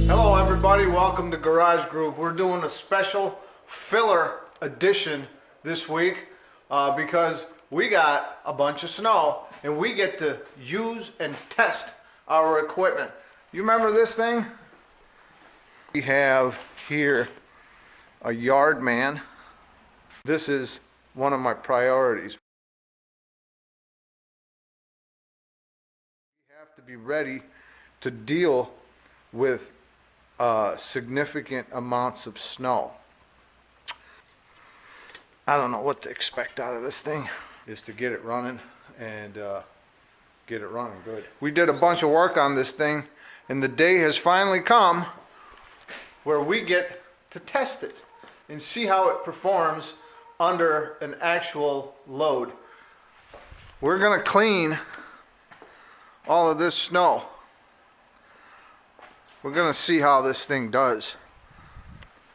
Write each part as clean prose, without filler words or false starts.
Hello everybody, welcome to Garage Groove. We're doing a special filler edition this week because we got a bunch of snow and we get to use and test our equipment. You remember this thing? We have here a yard man. This is one of my priorities. We have to be ready to deal with significant amounts of snow. I don't know what to expect out of this thing. Is to get it running and get it running good. We did a bunch of work on this thing and the day has finally come where we get to test it and see how it performs under an actual load. We're gonna clean all of this snow. We're gonna see how this thing does.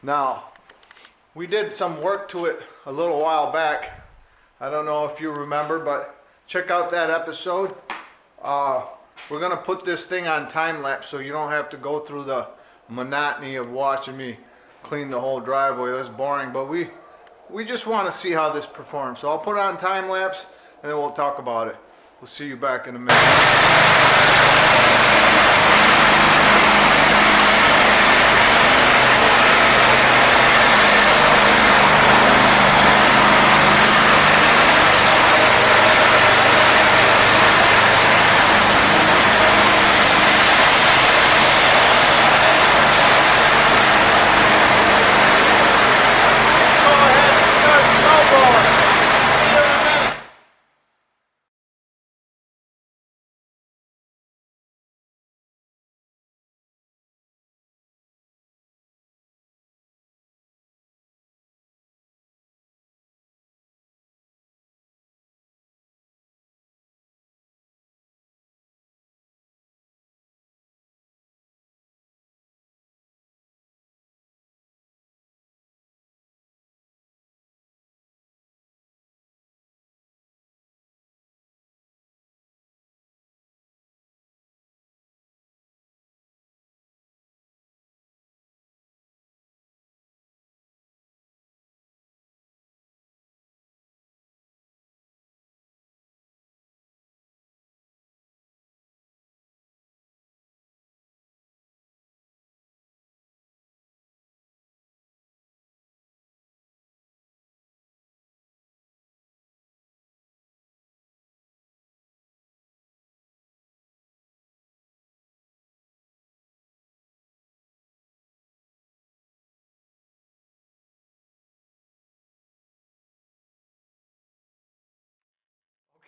Now, we did some work to it a little while back. I don't know if you remember, but check out that episode. We're gonna put this thing on time lapse so you don't have to go through the monotony of watching me clean the whole driveway. That's boring, but we just want to see how this performs. So I'll put it on time lapse and then we'll talk about it. We'll see you back in a minute.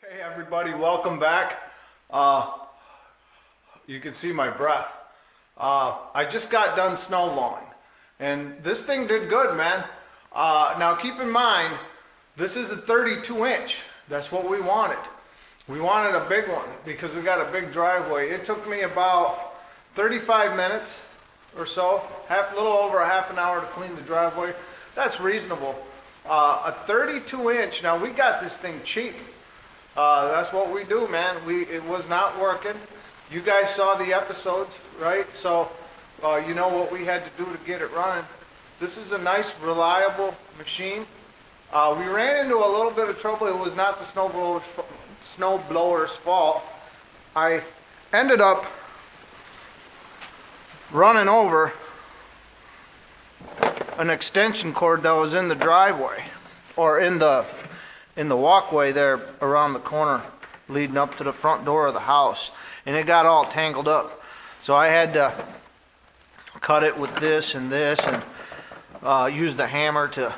Okay, everybody, welcome back. You can see my breath. I just got done snow blowing, and this thing did good, man. Now keep in mind, this is a 32-inch. That's what we wanted. We wanted a big one because we got a big driveway. It took me about 35 minutes or so, a little over a half an hour to clean the driveway. That's reasonable. A 32-inch. Now we got this thing cheap. That's what we do, man. It was not working. You guys saw the episodes, right? So you know what we had to do to get it running. This is a nice, reliable machine. We ran into a little bit of trouble. It was not the snowblower's fault. I ended up running over an extension cord that was in the driveway, or in the walkway there around the corner leading up to the front door of the house, and it got all tangled up. So I had to cut it with this and use the hammer to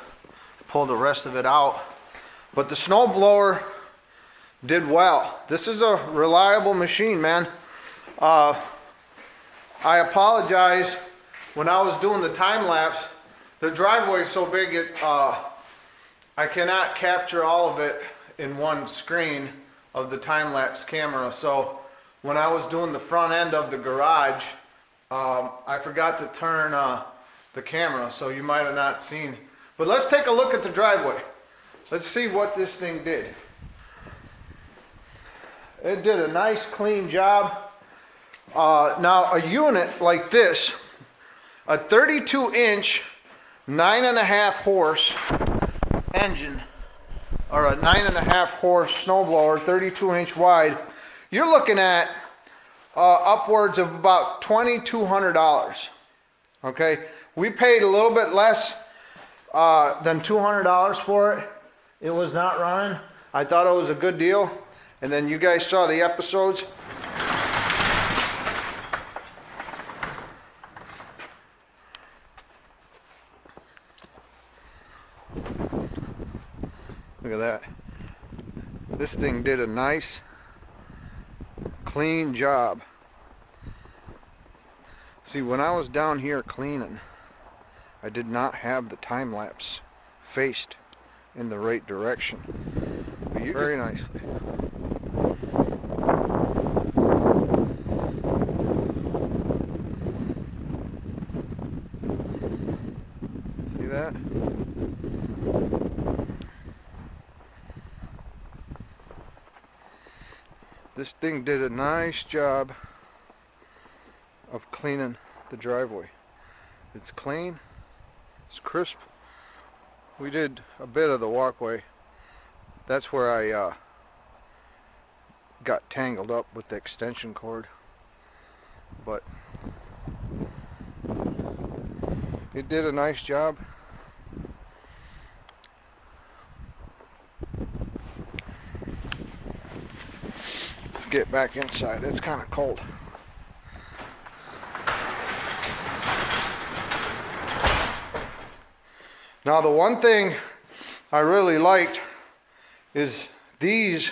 pull the rest of it out. But the snowblower did well. This is a reliable machine, man. I apologize, when I was doing the time lapse, the driveway is so big I cannot capture all of it in one screen of the time-lapse camera. So when I was doing the front end of the garage, I forgot to turn the camera, so you might have not seen. But let's take a look at the driveway. Let's see what this thing did. It did a nice clean job. Now a unit like this, a 32-inch, 9.5 horse engine, or a 9.5 horse snowblower, 32-inch wide, you're looking at upwards of about $2,200. Okay, we paid a little bit less than $200 for it. It was not running. I thought it was a good deal, and then you guys saw the episodes. Look at that. This thing did a nice, clean job. See, when I was down here cleaning, I did not have the time lapse faced in the right direction. But very nicely. See that? This thing did a nice job of cleaning the driveway. It's clean, it's crisp. We did a bit of the walkway. That's where I got tangled up with the extension cord. But it did a nice job. Let's get back inside. It's kind of cold. Now the one thing I really liked is these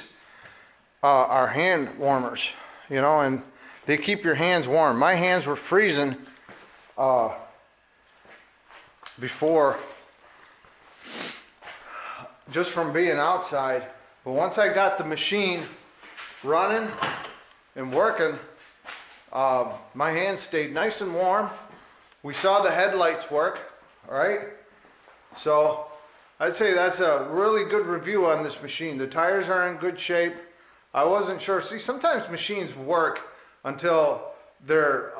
are hand warmers, you know, and they keep your hands warm. My hands were freezing before, just from being outside. But once I got the machine running and working, my hands stayed nice and warm. We saw the headlights work, all right? So I'd say that's a really good review on this machine. The tires are in good shape. I wasn't sure. See, sometimes machines work until they're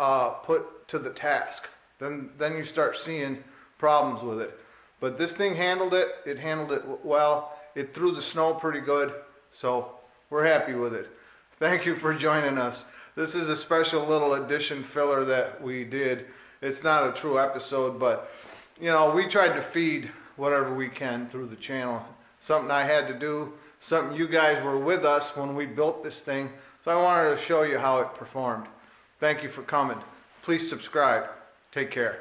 put to the task. Then you start seeing problems with it. But this thing handled it. It handled it well. It threw the snow pretty good. So we're happy with it. Thank you for joining us. This is a special little addition filler that we did. It's not a true episode, but you know, we tried to feed whatever we can through the channel. Something I had to do, something you guys were with us when we built this thing. So I wanted to show you how it performed. Thank you for coming. Please subscribe. Take care.